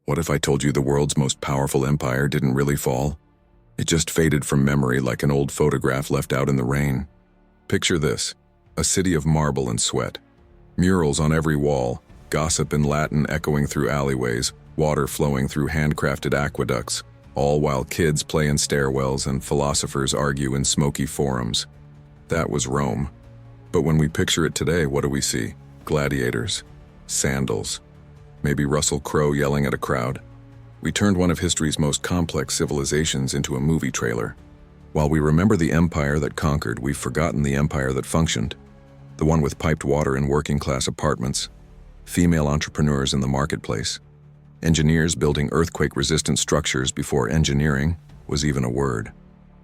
What if I told you the world's most powerful empire didn't really fall? It just faded from memory like an old photograph left out in the rain. Picture this, a city of marble and sweat. Murals on every wall, gossip in Latin echoing through alleyways, water flowing through handcrafted aqueducts, all while kids play in stairwells and philosophers argue in smoky forums. That was Rome. But when we picture it today, what do we see? Gladiators, sandals, maybe Russell Crowe yelling at a crowd. We turned one of history's most complex civilizations into a movie trailer. While we remember the empire that conquered, we've forgotten the empire that functioned. The one with piped water in working-class apartments, female entrepreneurs in the marketplace, engineers building earthquake-resistant structures before engineering was even a word.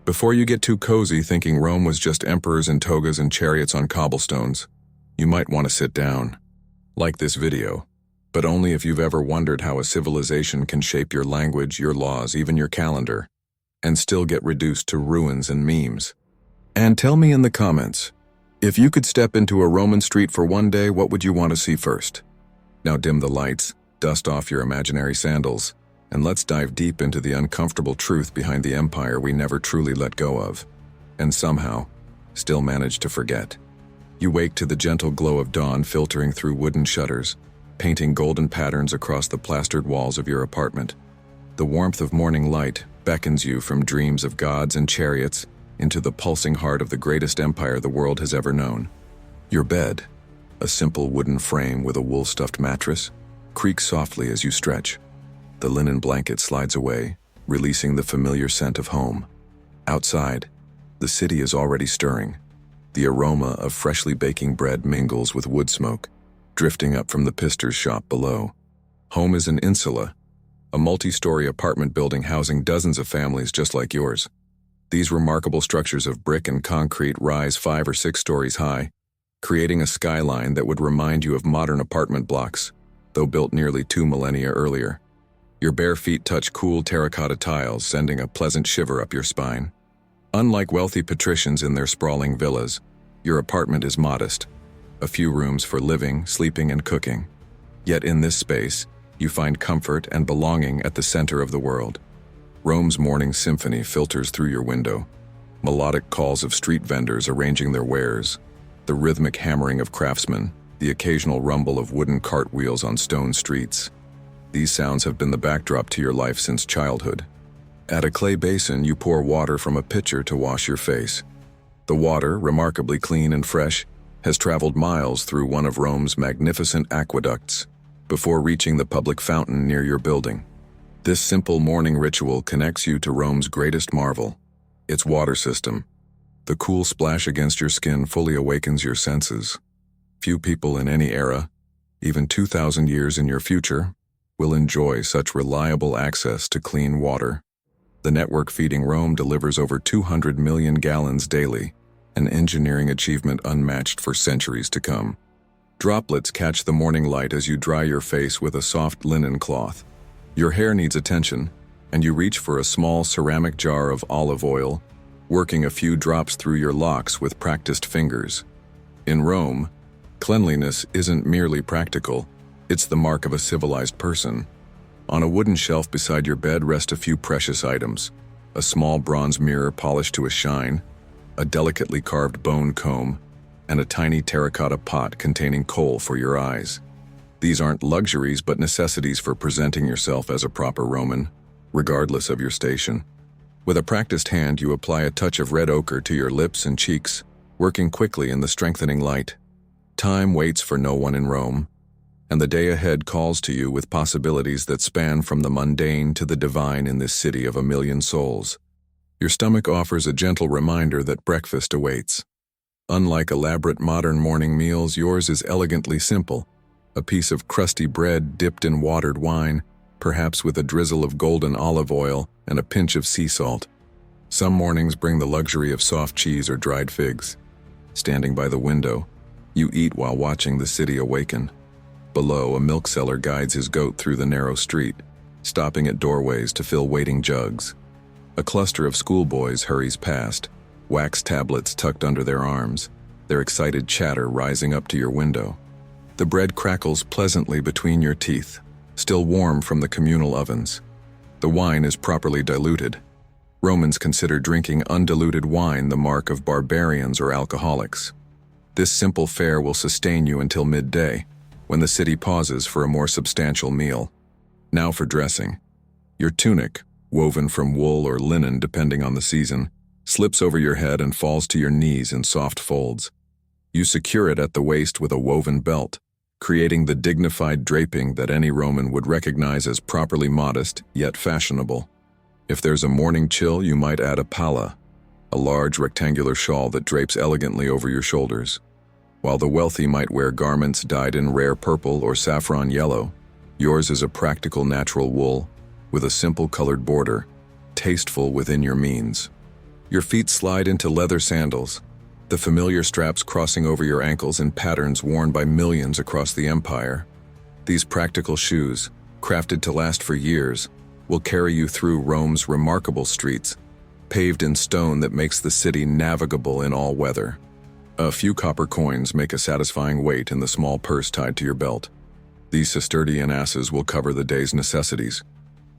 Before you get too cozy thinking Rome was just emperors in togas and chariots on cobblestones, you might want to sit down. Like this video, but only if you've ever wondered how a civilization can shape your language, your laws, even your calendar, and still get reduced to ruins and memes. And tell me in the comments, if you could step into a Roman street for one day, what would you want to see first? Now dim the lights, dust off your imaginary sandals, and let's dive deep into the uncomfortable truth behind the empire we never truly let go of, and somehow still managed to forget. You wake to the gentle glow of dawn filtering through wooden shutters, painting golden patterns across the plastered walls of your apartment. The warmth of morning light beckons you from dreams of gods and chariots into the pulsing heart of the greatest empire the world has ever known. Your bed, a simple wooden frame with a wool-stuffed mattress, creaks softly as you stretch. The linen blanket slides away, releasing the familiar scent of home. Outside, the city is already stirring. The aroma of freshly baking bread mingles with wood smoke, drifting up from the pister's shop below. Home is an insula, a multi-story apartment building housing dozens of families just like yours. These remarkable structures of brick and concrete rise 5 or 6 stories high, creating a skyline that would remind you of modern apartment blocks, though built nearly 2 millennia earlier. Your bare feet touch cool terracotta tiles, sending a pleasant shiver up your spine. Unlike wealthy patricians in their sprawling villas, your apartment is modest. A few rooms for living, sleeping, and cooking. Yet in this space, you find comfort and belonging at the center of the world. Rome's morning symphony filters through your window. Melodic calls of street vendors arranging their wares, the rhythmic hammering of craftsmen, the occasional rumble of wooden cartwheels on stone streets. These sounds have been the backdrop to your life since childhood. At a clay basin, you pour water from a pitcher to wash your face. The water, remarkably clean and fresh, has traveled miles through one of Rome's magnificent aqueducts before reaching the public fountain near your building. This simple morning ritual connects you to Rome's greatest marvel, its water system. The cool splash against your skin fully awakens your senses. Few people in any era, even 2,000 years in your future, will enjoy such reliable access to clean water. The network feeding Rome delivers over 200 million gallons daily, an engineering achievement unmatched for centuries to come. Droplets catch the morning light as you dry your face with a soft linen cloth. Your hair needs attention, and you reach for a small ceramic jar of olive oil, working a few drops through your locks with practiced fingers. In Rome, cleanliness isn't merely practical, it's the mark of a civilized person. On a wooden shelf beside your bed rest a few precious items: a small bronze mirror polished to a shine, a delicately carved bone comb, and a tiny terracotta pot containing coal for your eyes. These aren't luxuries but necessities for presenting yourself as a proper Roman, regardless of your station. With a practiced hand, you apply a touch of red ochre to your lips and cheeks, working quickly in the strengthening light. Time waits for no one in Rome, and the day ahead calls to you with possibilities that span from the mundane to the divine in this city of a million souls. Your stomach offers a gentle reminder that breakfast awaits. Unlike elaborate modern morning meals, yours is elegantly simple: a piece of crusty bread dipped in watered wine, perhaps with a drizzle of golden olive oil and a pinch of sea salt. Some mornings bring the luxury of soft cheese or dried figs. Standing by the window, you eat while watching the city awaken. Below, a milk seller guides his goat through the narrow street, stopping at doorways to fill waiting jugs. A cluster of schoolboys hurries past, wax tablets tucked under their arms, their excited chatter rising up to your window. The bread crackles pleasantly between your teeth, still warm from the communal ovens. The wine is properly diluted. Romans considered drinking undiluted wine the mark of barbarians or alcoholics. This simple fare will sustain you until midday, when the city pauses for a more substantial meal. Now for dressing. Your tunic, woven from wool or linen depending on the season, slips over your head and falls to your knees in soft folds. You secure it at the waist with a woven belt, creating the dignified draping that any Roman would recognize as properly modest yet fashionable. If there's a morning chill, you might add a palla, a large rectangular shawl that drapes elegantly over your shoulders. While the wealthy might wear garments dyed in rare purple or saffron yellow, yours is a practical natural wool with a simple colored border, tasteful within your means. Your feet slide into leather sandals, the familiar straps crossing over your ankles in patterns worn by millions across the empire. These practical shoes, crafted to last for years, will carry you through Rome's remarkable streets, paved in stone that makes the city navigable in all weather. A few copper coins make a satisfying weight in the small purse tied to your belt. These sestertian asses will cover the day's necessities,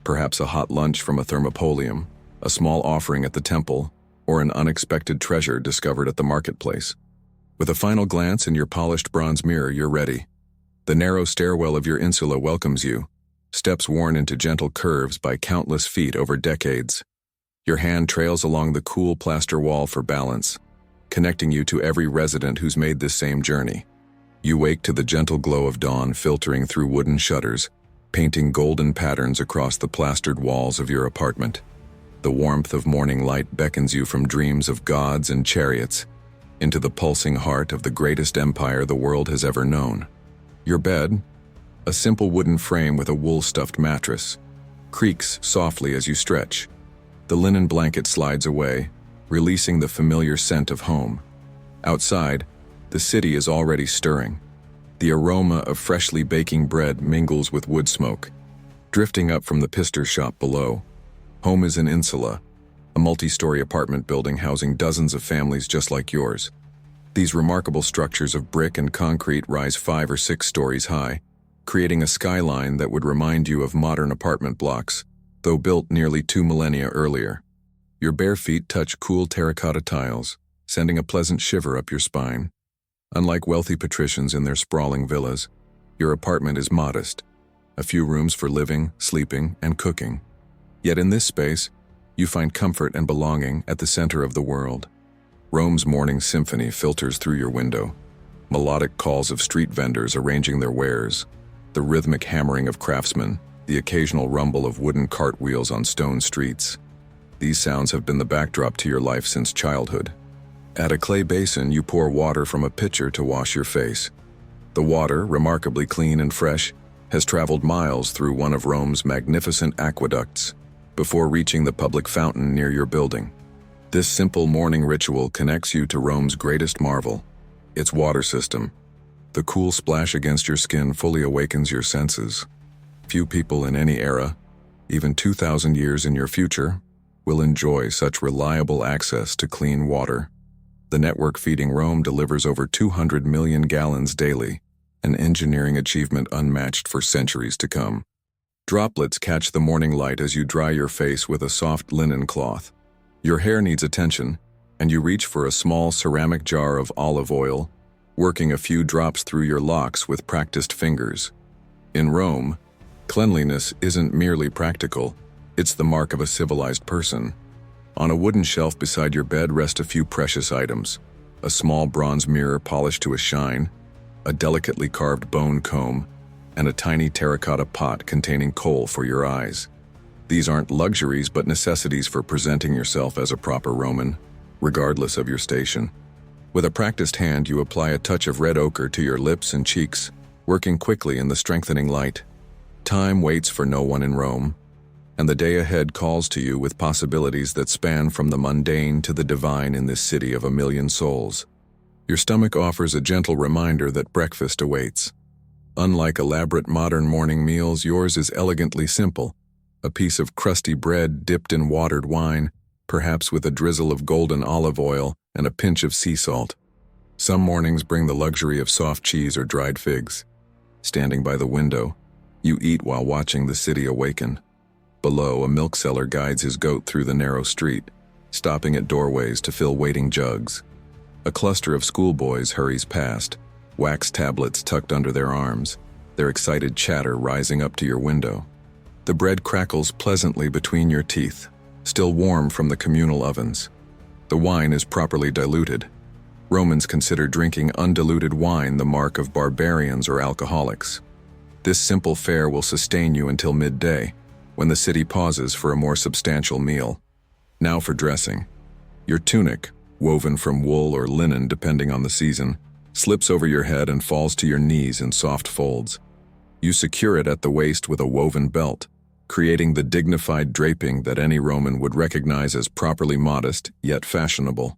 perhaps a hot lunch from a thermopolium, a small offering at the temple, or an unexpected treasure discovered at the marketplace. With a final glance in your polished bronze mirror, you're ready. The narrow stairwell of your insula welcomes you, steps worn into gentle curves by countless feet over decades. Your hand trails along the cool plaster wall for balance, connecting you to every resident who's made this same journey. You wake to the gentle glow of dawn filtering through wooden shutters, painting golden patterns across the plastered walls of your apartment. The warmth of morning light beckons you from dreams of gods and chariots into the pulsing heart of the greatest empire the world has ever known. Your bed, a simple wooden frame with a wool-stuffed mattress, creaks softly as you stretch. The linen blanket slides away, releasing the familiar scent of home. Outside, the city is already stirring. The aroma of freshly baking bread mingles with wood smoke, drifting up from the pister shop below. Home is an insula, a multi-story apartment building housing dozens of families just like yours. These remarkable structures of brick and concrete rise 5 or 6 stories high, creating a skyline that would remind you of modern apartment blocks, though built nearly 2 millennia earlier. Your bare feet touch cool terracotta tiles, sending a pleasant shiver up your spine. Unlike wealthy patricians in their sprawling villas, your apartment is modest, a few rooms for living, sleeping, and cooking. Yet in this space, you find comfort and belonging at the center of the world. Rome's morning symphony filters through your window, melodic calls of street vendors arranging their wares, the rhythmic hammering of craftsmen, the occasional rumble of wooden cartwheels on stone streets. These sounds have been the backdrop to your life since childhood. At a clay basin, you pour water from a pitcher to wash your face. The water, remarkably clean and fresh, has traveled miles through one of Rome's magnificent aqueducts before reaching the public fountain near your building. This simple morning ritual connects you to Rome's greatest marvel, its water system. The cool splash against your skin fully awakens your senses. Few people in any era, even 2,000 years in your future, will enjoy such reliable access to clean water. The network feeding Rome delivers over 200 million gallons daily, an engineering achievement unmatched for centuries to come. Droplets catch the morning light as you dry your face with a soft linen cloth. Your hair needs attention, and you reach for a small ceramic jar of olive oil, working a few drops through your locks with practiced fingers. In Rome, cleanliness isn't merely practical, it's the mark of a civilized person. On a wooden shelf beside your bed rest a few precious items: a small bronze mirror polished to a shine, a delicately carved bone comb, and a tiny terracotta pot containing coal for your eyes. These aren't luxuries but necessities for presenting yourself as a proper Roman, regardless of your station. With a practiced hand, you apply a touch of red ochre to your lips and cheeks, working quickly in the strengthening light. Time waits for no one in Rome, and the day ahead calls to you with possibilities that span from the mundane to the divine in this city of a million souls. Your stomach offers a gentle reminder that breakfast awaits. Unlike elaborate modern morning meals, yours is elegantly simple: a piece of crusty bread dipped in watered wine, perhaps with a drizzle of golden olive oil and a pinch of sea salt. Some mornings bring the luxury of soft cheese or dried figs. Standing by the window, You eat while watching the city awaken. Below, a milk seller guides his goat through the narrow street, stopping at doorways to fill waiting jugs. A cluster of schoolboys hurries past, wax tablets tucked under their arms, their excited chatter rising up to your window. The bread crackles pleasantly between your teeth, still warm from the communal ovens. The wine is properly diluted. Romans considered drinking undiluted wine the mark of barbarians or alcoholics. This simple fare will sustain you until midday, when the city pauses for a more substantial meal. Now for dressing. Your tunic, woven from wool or linen depending on the season, slips over your head and falls to your knees in soft folds. You secure it at the waist with a woven belt, creating the dignified draping that any Roman would recognize as properly modest yet fashionable.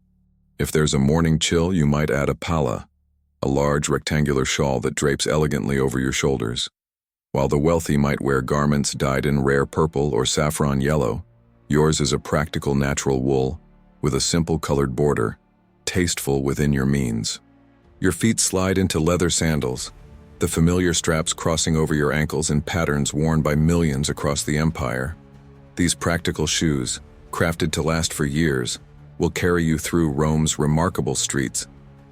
If there's a morning chill, you might add a palla, a large rectangular shawl that drapes elegantly over your shoulders. While the wealthy might wear garments dyed in rare purple or saffron yellow, yours is a practical natural wool with a simple colored border, tasteful within your means. Your feet slide into leather sandals, the familiar straps crossing over your ankles in patterns worn by millions across the empire. These practical shoes, crafted to last for years, will carry you through Rome's remarkable streets,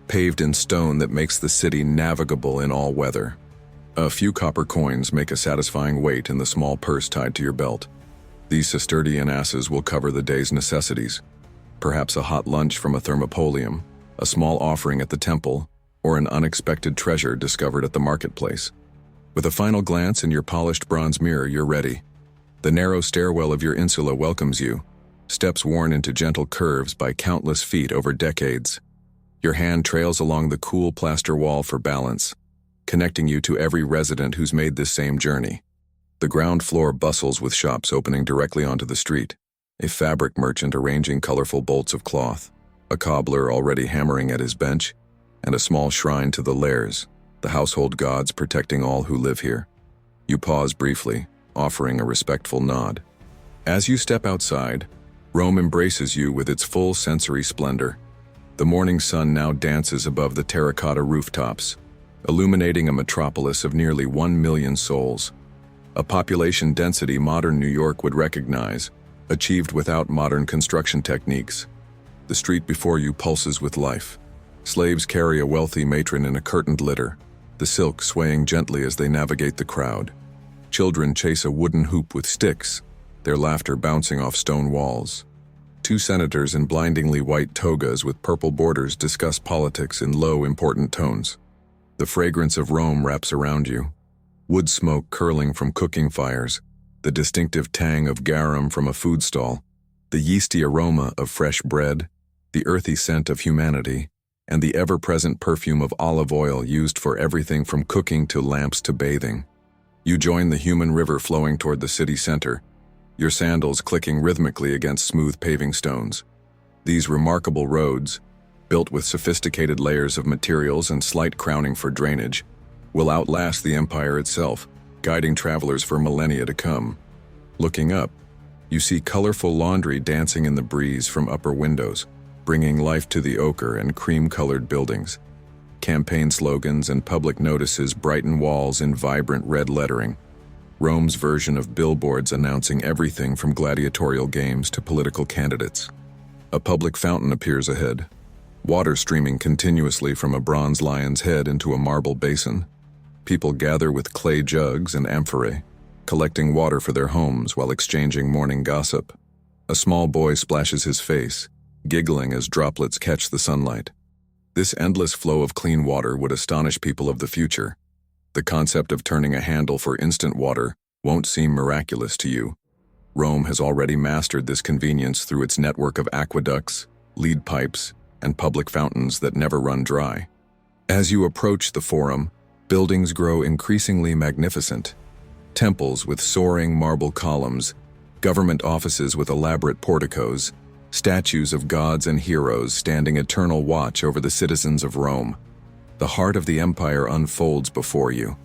paved in stone that makes the city navigable in all weather. A few copper coins make a satisfying weight in the small purse tied to your belt. These sestertian asses will cover the day's necessities, perhaps a hot lunch from a thermopolium, a small offering at the temple, or an unexpected treasure discovered at the marketplace. With a final glance in your polished bronze mirror, you're ready. The narrow stairwell of your insula welcomes you, steps worn into gentle curves by countless feet over decades. Your hand trails along the cool plaster wall for balance, connecting you to every resident who's made this same journey. The ground floor bustles with shops opening directly onto the street, a fabric merchant arranging colorful bolts of cloth, a cobbler already hammering at his bench, and a small shrine to the lares, the household gods protecting all who live here. You pause briefly, offering a respectful nod. As you step outside, Rome embraces you with its full sensory splendor. The morning sun now dances above the terracotta rooftops, illuminating a metropolis of nearly 1 million souls. A population density modern New York would recognize, achieved without modern construction techniques. The street before you pulses with life. Slaves carry a wealthy matron in a curtained litter, the silk swaying gently as they navigate the crowd. Children chase a wooden hoop with sticks, their laughter bouncing off stone walls. Two senators in blindingly white togas with purple borders discuss politics in low, important tones. The fragrance of Rome wraps around you. Wood smoke curling from cooking fires, the distinctive tang of garum from a food stall, the yeasty aroma of fresh bread, the earthy scent of humanity, and the ever-present perfume of olive oil used for everything from cooking to lamps to bathing. You join the human river flowing toward the city center, your sandals clicking rhythmically against smooth paving stones. These remarkable roads, built with sophisticated layers of materials and slight crowning for drainage, will outlast the empire itself, guiding travelers for millennia to come. Looking up, you see colorful laundry dancing in the breeze from upper windows, bringing life to the ochre and cream-colored buildings. Campaign slogans and public notices brighten walls in vibrant red lettering. Rome's version of billboards announcing everything from gladiatorial games to political candidates. A public fountain appears ahead, water streaming continuously from a bronze lion's head into a marble basin. People gather with clay jugs and amphorae, collecting water for their homes while exchanging morning gossip. A small boy splashes his face, giggling as droplets catch the sunlight. This endless flow of clean water would astonish people of the future. The concept of turning a handle for instant water won't seem miraculous to you. Rome has already mastered this convenience through its network of aqueducts, lead pipes, and public fountains that never run dry. As you approach the Forum, buildings grow increasingly magnificent. Temples with soaring marble columns, government offices with elaborate porticos, statues of gods and heroes standing eternal watch over the citizens of Rome. The heart of the empire unfolds before you.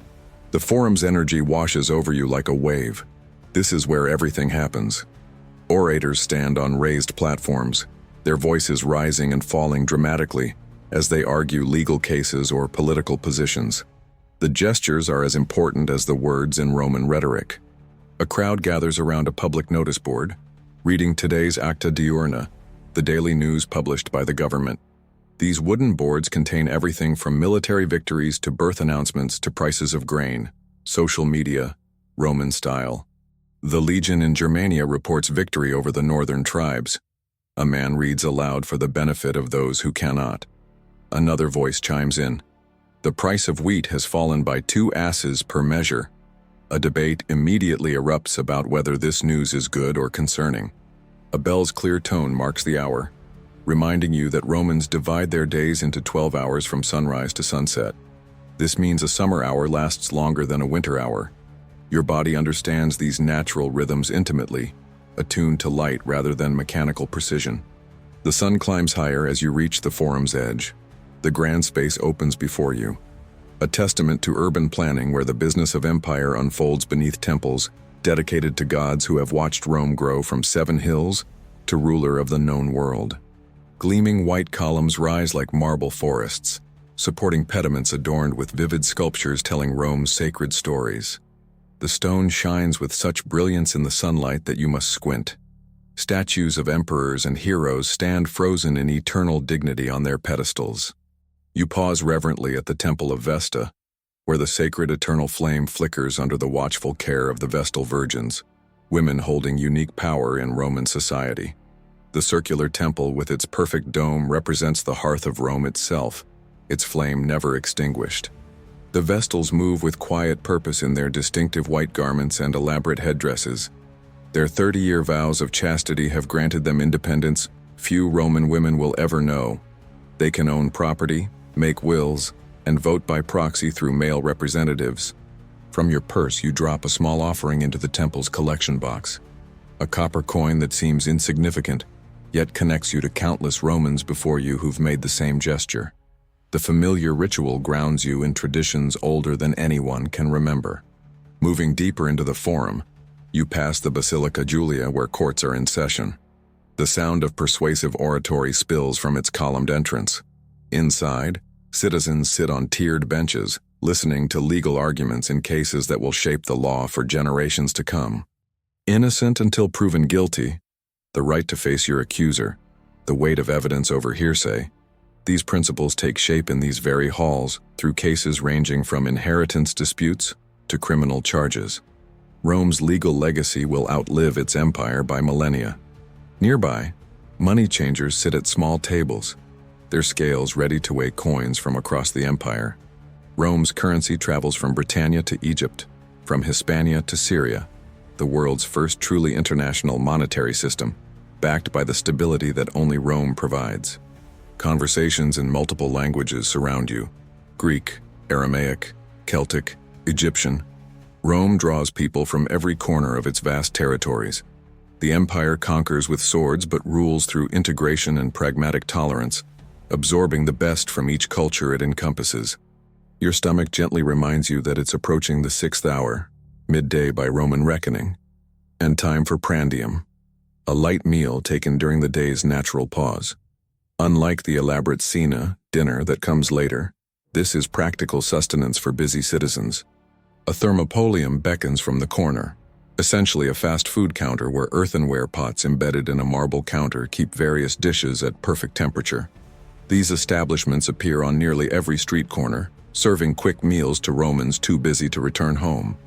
The Forum's energy washes over you like a wave. This is where everything happens. Orators stand on raised platforms, their voices rising and falling dramatically as they argue legal cases or political positions. The gestures are as important as the words in Roman rhetoric. A crowd gathers around a public notice board, reading today's Acta Diurna, the daily news published by the government. These wooden boards contain everything from military victories to birth announcements to prices of grain, social media, Roman style. The legion in Germania reports victory over the northern tribes. A man reads aloud for the benefit of those who cannot. Another voice chimes in. The price of wheat has fallen by 2 asses per measure. A debate immediately erupts about whether this news is good or concerning. A bell's clear tone marks the hour, reminding you that Romans divide their days into 12 hours from sunrise to sunset. This means a summer hour lasts longer than a winter hour. Your body understands these natural rhythms intimately, attuned to light rather than mechanical precision. The sun climbs higher as you reach the forum's edge. The grand space opens before you, a testament to urban planning where the business of empire unfolds beneath temples dedicated to gods who have watched Rome grow from 7 hills to ruler of the known world. Gleaming white columns rise like marble forests, supporting pediments adorned with vivid sculptures telling Rome's sacred stories. The stone shines with such brilliance in the sunlight that you must squint. Statues of emperors and heroes stand frozen in eternal dignity on their pedestals. You pause reverently at the Temple of Vesta, where the sacred eternal flame flickers under the watchful care of the Vestal Virgins, women holding unique power in Roman society. The circular temple with its perfect dome represents the hearth of Rome itself, its flame never extinguished. The Vestals move with quiet purpose in their distinctive white garments and elaborate headdresses. Their 30-year vows of chastity have granted them independence few Roman women will ever know. They can own property, make wills, and vote by proxy through male representatives. From your purse, you drop a small offering into the temple's collection box. A copper coin that seems insignificant, yet connects you to countless Romans before you who've made the same gesture. The familiar ritual grounds you in traditions older than anyone can remember. Moving deeper into the forum, you pass the Basilica Julia where courts are in session. The sound of persuasive oratory spills from its columned entrance. Inside, citizens sit on tiered benches, listening to legal arguments in cases that will shape the law for generations to come. Innocent until proven guilty, the right to face your accuser, the weight of evidence over hearsay. These principles take shape in these very halls through cases ranging from inheritance disputes to criminal charges. Rome's legal legacy will outlive its empire by millennia. Nearby, money changers sit at small tables, their scales ready to weigh coins from across the empire. Rome's currency travels from Britannia to Egypt, from Hispania to Syria, the world's first truly international monetary system, backed by the stability that only Rome provides. Conversations in multiple languages surround you: Greek, Aramaic, Celtic, Egyptian. Rome draws people from every corner of its vast territories. The empire conquers with swords but rules through integration and pragmatic tolerance, absorbing the best from each culture it encompasses. Your stomach gently reminds you that it's approaching the 6th hour, midday by Roman reckoning, and time for prandium, a light meal taken during the day's natural pause. Unlike the elaborate cena, dinner that comes later, this is practical sustenance for busy citizens. A thermopolium beckons from the corner, essentially a fast food counter where earthenware pots embedded in a marble counter keep various dishes at perfect temperature. These establishments appear on nearly every street corner, serving quick meals to Romans too busy to return home.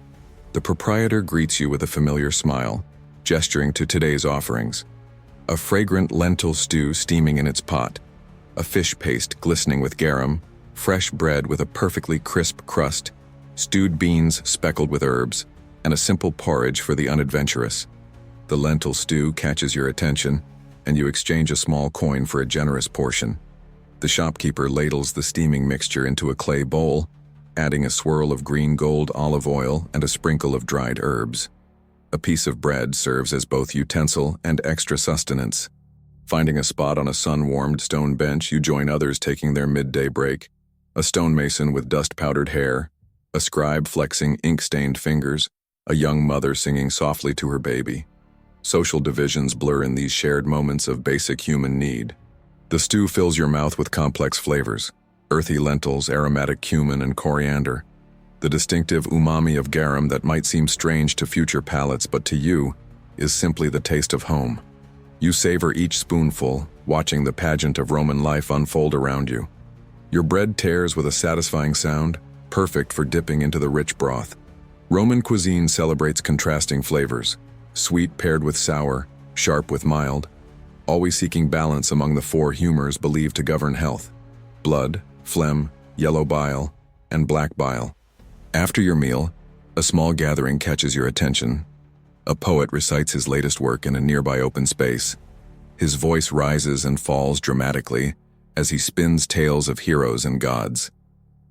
The proprietor greets you with a familiar smile, gesturing to today's offerings. A fragrant lentil stew steaming in its pot, a fish paste glistening with garum, fresh bread with a perfectly crisp crust, stewed beans speckled with herbs, and a simple porridge for the unadventurous. The lentil stew catches your attention, and you exchange a small coin for a generous portion. The shopkeeper ladles the steaming mixture into a clay bowl, adding a swirl of green gold olive oil and a sprinkle of dried herbs. A piece of bread serves as both utensil and extra sustenance. Finding a spot on a sun-warmed stone bench, you join others taking their midday break. A stonemason with dust-powdered hair, a scribe flexing ink-stained fingers, a young mother singing softly to her baby. Social divisions blur in these shared moments of basic human need. The stew fills your mouth with complex flavors: earthy lentils, aromatic cumin, and coriander, The distinctive umami of garum that might seem strange to future palates, but to you, is simply the taste of home. You savor each spoonful, watching the pageant of Roman life unfold around you. Your bread tears with a satisfying sound, perfect for dipping into the rich broth. Roman cuisine celebrates contrasting flavors, sweet paired with sour, sharp with mild, always seeking balance among the four humors believed to govern health: blood, phlegm, yellow bile, and black bile. After your meal, a small gathering catches your attention. A poet recites his latest work in a nearby open space. His voice rises and falls dramatically as he spins tales of heroes and gods.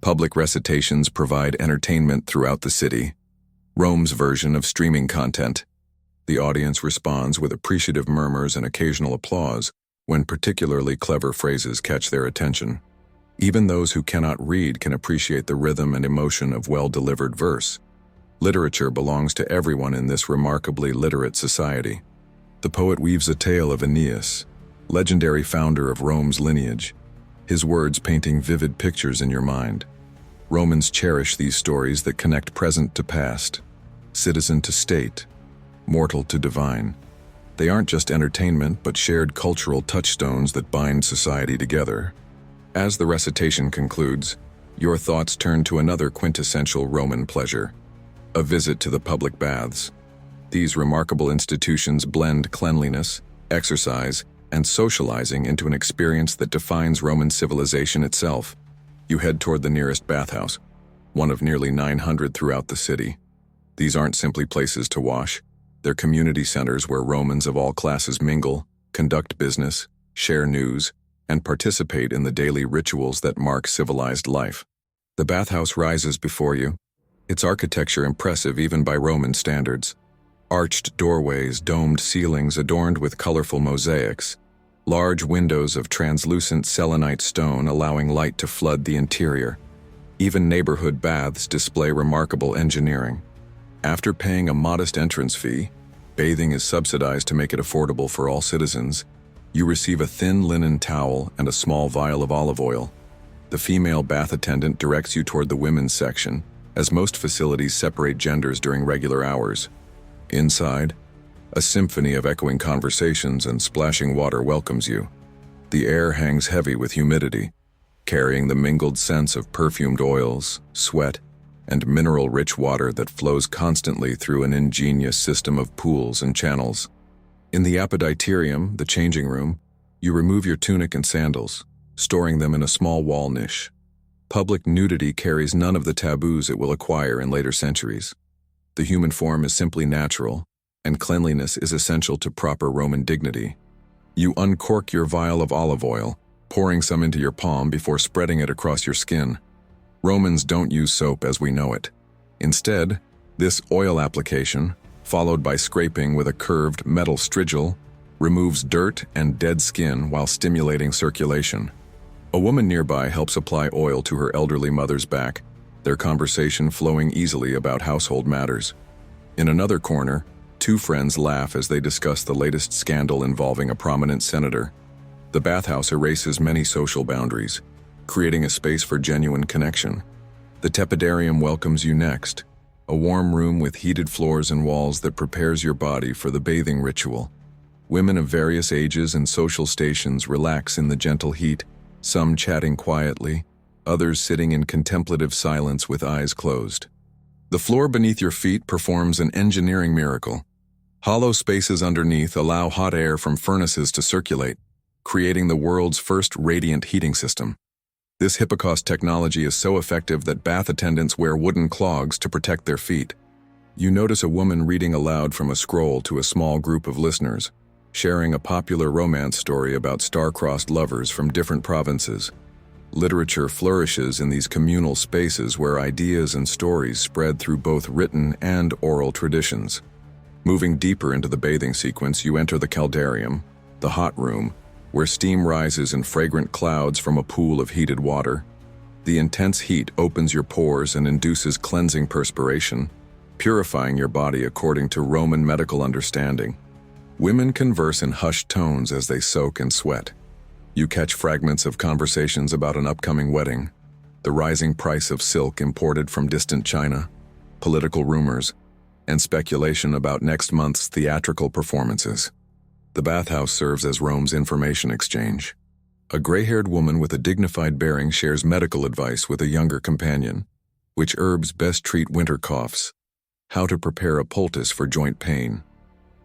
Public recitations provide entertainment throughout the city, Rome's version of streaming content. The audience responds with appreciative murmurs and occasional applause when particularly clever phrases catch their attention. Even those who cannot read can appreciate the rhythm and emotion of well-delivered verse. Literature belongs to everyone in this remarkably literate society. The poet weaves a tale of Aeneas, legendary founder of Rome's lineage, his words painting vivid pictures in your mind. Romans cherish these stories that connect present to past, citizen to state, mortal to divine. They aren't just entertainment, but shared cultural touchstones that bind society together. As the recitation concludes, your thoughts turn to another quintessential Roman pleasure: a visit to the public baths. These remarkable institutions blend cleanliness, exercise, and socializing into an experience that defines Roman civilization itself. You head toward the nearest bathhouse, one of nearly 900 throughout the city. These aren't simply places to wash. They're community centers where Romans of all classes mingle, conduct business, share news, and participate in the daily rituals that mark civilized life. The bathhouse rises before you, its architecture impressive even by Roman standards. Arched doorways, domed ceilings adorned with colorful mosaics, large windows of translucent selenite stone allowing light to flood the interior. Even neighborhood baths display remarkable engineering. After paying a modest entrance fee, bathing is subsidized to make it affordable for all citizens. You receive a thin linen towel and a small vial of olive oil. The female bath attendant directs you toward the women's section, as most facilities separate genders during regular hours. Inside, a symphony of echoing conversations and splashing water welcomes you. The air hangs heavy with humidity, carrying the mingled scents of perfumed oils, sweat, and mineral-rich water that flows constantly through an ingenious system of pools and channels. In the apoditerium, the changing room, you remove your tunic and sandals, storing them in a small wall niche. Public nudity carries none of the taboos it will acquire in later centuries. The human form is simply natural, and cleanliness is essential to proper Roman dignity. You uncork your vial of olive oil, pouring some into your palm before spreading it across your skin. Romans don't use soap as we know it. Instead, this oil application, followed by scraping with a curved metal strigil, removes dirt and dead skin while stimulating circulation. A woman nearby helps apply oil to her elderly mother's back, their conversation flowing easily about household matters. In another corner, two friends laugh as they discuss the latest scandal involving a prominent senator. The bathhouse erases many social boundaries, creating a space for genuine connection. The tepidarium welcomes you next, a warm room with heated floors and walls that prepares your body for the bathing ritual. Women of various ages and social stations relax in the gentle heat, some chatting quietly, others sitting in contemplative silence with eyes closed. The floor beneath your feet performs an engineering miracle. Hollow spaces underneath allow hot air from furnaces to circulate, creating the world's first radiant heating system. This Hippocaust technology is so effective that bath attendants wear wooden clogs to protect their feet. You notice a woman reading aloud from a scroll to a small group of listeners, sharing a popular romance story about star-crossed lovers from different provinces. Literature flourishes in these communal spaces where ideas and stories spread through both written and oral traditions. Moving deeper into the bathing sequence, you enter the caldarium, the hot room, where steam rises in fragrant clouds from a pool of heated water. The intense heat opens your pores and induces cleansing perspiration, purifying your body according to Roman medical understanding. Women converse in hushed tones as they soak and sweat. You catch fragments of conversations about an upcoming wedding, the rising price of silk imported from distant China, political rumors, and speculation about next month's theatrical performances. The bathhouse serves as Rome's information exchange. A gray-haired woman with a dignified bearing shares medical advice with a younger companion. Which herbs best treat winter coughs? How to prepare a poultice for joint pain.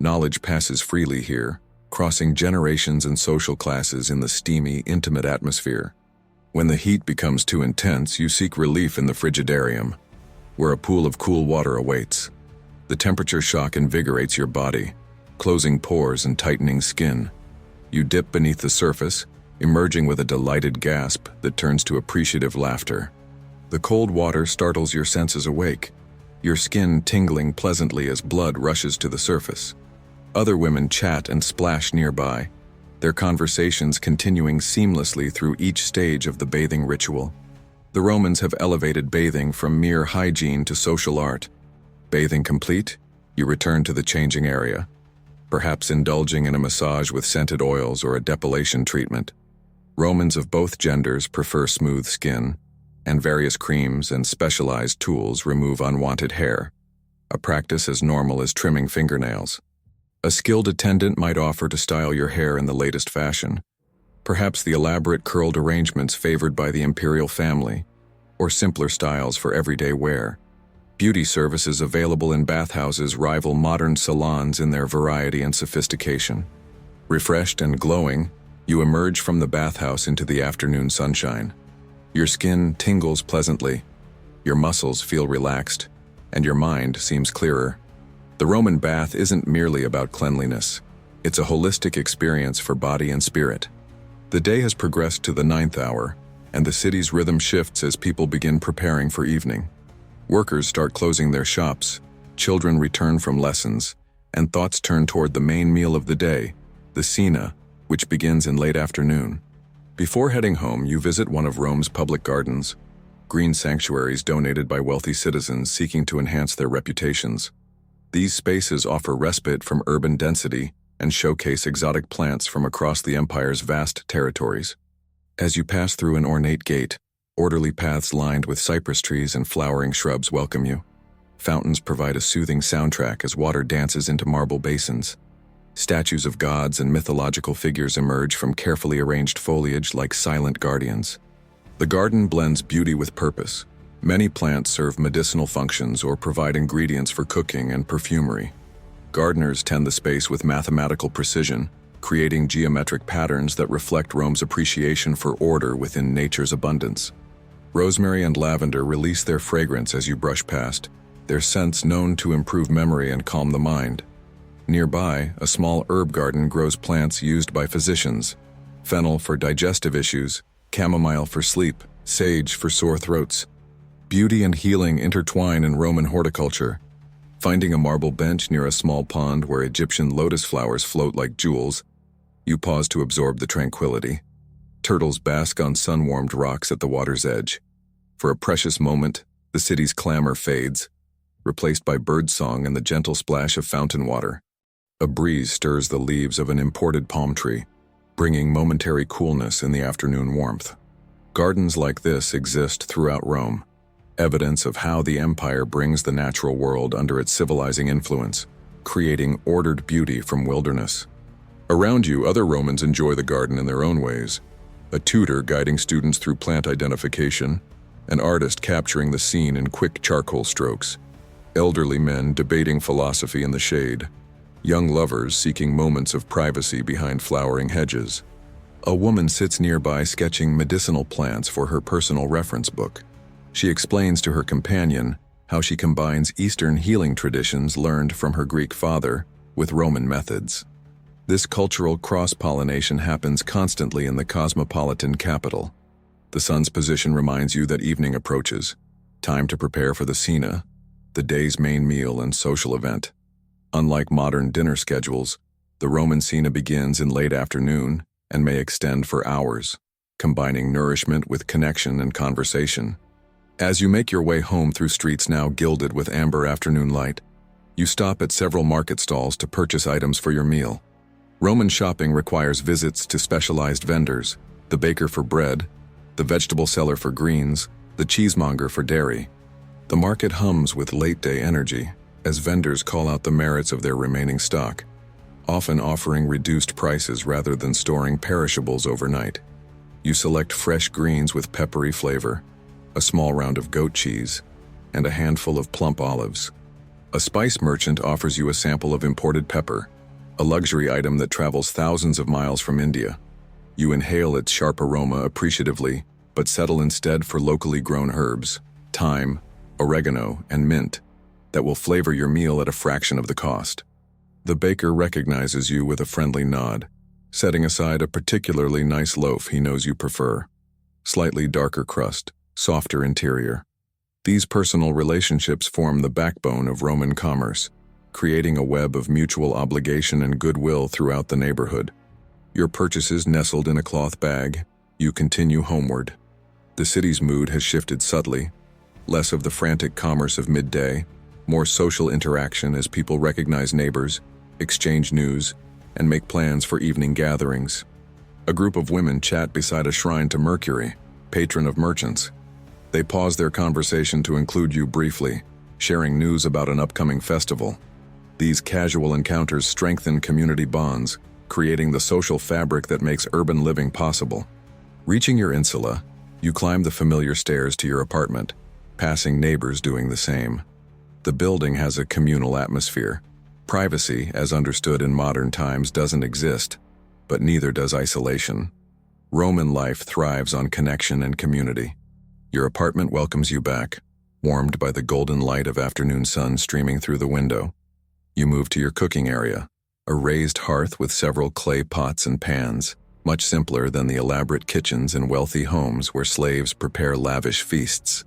Knowledge passes freely here, crossing generations and social classes in the steamy, intimate atmosphere. When the heat becomes too intense, you seek relief in the frigidarium, where a pool of cool water awaits. The temperature shock invigorates your body, closing pores and tightening skin. You dip beneath the surface, emerging with a delighted gasp that turns to appreciative laughter. The cold water startles your senses awake, your skin tingling pleasantly as blood rushes to the surface. Other women chat and splash nearby, their conversations continuing seamlessly through each stage of the bathing ritual. The Romans have elevated bathing from mere hygiene to social art. Bathing complete, you return to the changing area, perhaps indulging in a massage with scented oils or a depilation treatment. Romans of both genders prefer smooth skin, and various creams and specialized tools remove unwanted hair, a practice as normal as trimming fingernails. A skilled attendant might offer to style your hair in the latest fashion, perhaps the elaborate curled arrangements favored by the imperial family, or simpler styles for everyday wear. Beauty services available in bathhouses rival modern salons in their variety and sophistication. Refreshed and glowing, you emerge from the bathhouse into the afternoon sunshine. Your skin tingles pleasantly, your muscles feel relaxed, and your mind seems clearer. The Roman bath isn't merely about cleanliness. It's a holistic experience for body and spirit. The day has progressed to the 9th hour, and the city's rhythm shifts as people begin preparing for evening. Workers start closing their shops, children return from lessons, and thoughts turn toward the main meal of the day, the cena, which begins in late afternoon. Before heading home, you visit one of Rome's public gardens, green sanctuaries donated by wealthy citizens seeking to enhance their reputations. These spaces offer respite from urban density and showcase exotic plants from across the empire's vast territories. As you pass through an ornate gate, orderly paths lined with cypress trees and flowering shrubs welcome you. Fountains provide a soothing soundtrack as water dances into marble basins. Statues of gods and mythological figures emerge from carefully arranged foliage like silent guardians. The garden blends beauty with purpose. Many plants serve medicinal functions or provide ingredients for cooking and perfumery. Gardeners tend the space with mathematical precision, creating geometric patterns that reflect Rome's appreciation for order within nature's abundance. Rosemary and lavender release their fragrance as you brush past, their scents known to improve memory and calm the mind. Nearby, a small herb garden grows plants used by physicians: fennel for digestive issues, chamomile for sleep, sage for sore throats. Beauty and healing intertwine in Roman horticulture. Finding a marble bench near a small pond where Egyptian lotus flowers float like jewels, you pause to absorb the tranquility. Turtles bask on sun-warmed rocks at the water's edge. For a precious moment, the city's clamor fades, replaced by birdsong and the gentle splash of fountain water. A breeze stirs the leaves of an imported palm tree, bringing momentary coolness in the afternoon warmth. Gardens like this exist throughout Rome, evidence of how the empire brings the natural world under its civilizing influence, creating ordered beauty from wilderness. Around you, other Romans enjoy the garden in their own ways. A tutor guiding students through plant identification, an artist capturing the scene in quick charcoal strokes, elderly men debating philosophy in the shade, young lovers seeking moments of privacy behind flowering hedges. A woman sits nearby sketching medicinal plants for her personal reference book. She explains to her companion how she combines Eastern healing traditions learned from her Greek father with Roman methods. This cultural cross-pollination happens constantly in the cosmopolitan capital. The sun's position reminds you that evening approaches, time to prepare for the cena, the day's main meal and social event. Unlike modern dinner schedules, the Roman cena begins in late afternoon and may extend for hours, combining nourishment with connection and conversation. As you make your way home through streets now gilded with amber afternoon light, you stop at several market stalls to purchase items for your meal. Roman shopping requires visits to specialized vendors, the baker for bread, the vegetable seller for greens, the cheesemonger for dairy. The market hums with late-day energy as vendors call out the merits of their remaining stock, often offering reduced prices rather than storing perishables overnight. You select fresh greens with peppery flavor, a small round of goat cheese, and a handful of plump olives. A spice merchant offers you a sample of imported pepper, a luxury item that travels thousands of miles from India. You inhale its sharp aroma appreciatively, but settle instead for locally grown herbs, thyme, oregano, and mint, that will flavor your meal at a fraction of the cost. The baker recognizes you with a friendly nod, setting aside a particularly nice loaf he knows you prefer. Slightly darker crust, softer interior. These personal relationships form the backbone of Roman commerce, creating a web of mutual obligation and goodwill throughout the neighborhood. Your purchases nestled in a cloth bag, you continue homeward. The city's mood has shifted subtly, less of the frantic commerce of midday, more social interaction as people recognize neighbors, exchange news, and make plans for evening gatherings. A group of women chat beside a shrine to Mercury, patron of merchants. They pause their conversation to include you briefly, sharing news about an upcoming festival. These casual encounters strengthen community bonds, creating the social fabric that makes urban living possible. Reaching your insula, you climb the familiar stairs to your apartment, passing neighbors doing the same. The building has a communal atmosphere. Privacy, as understood in modern times, doesn't exist, but neither does isolation. Roman life thrives on connection and community. Your apartment welcomes you back, warmed by the golden light of afternoon sun streaming through the window. You move to your cooking area, a raised hearth with several clay pots and pans, much simpler than the elaborate kitchens in wealthy homes where slaves prepare lavish feasts.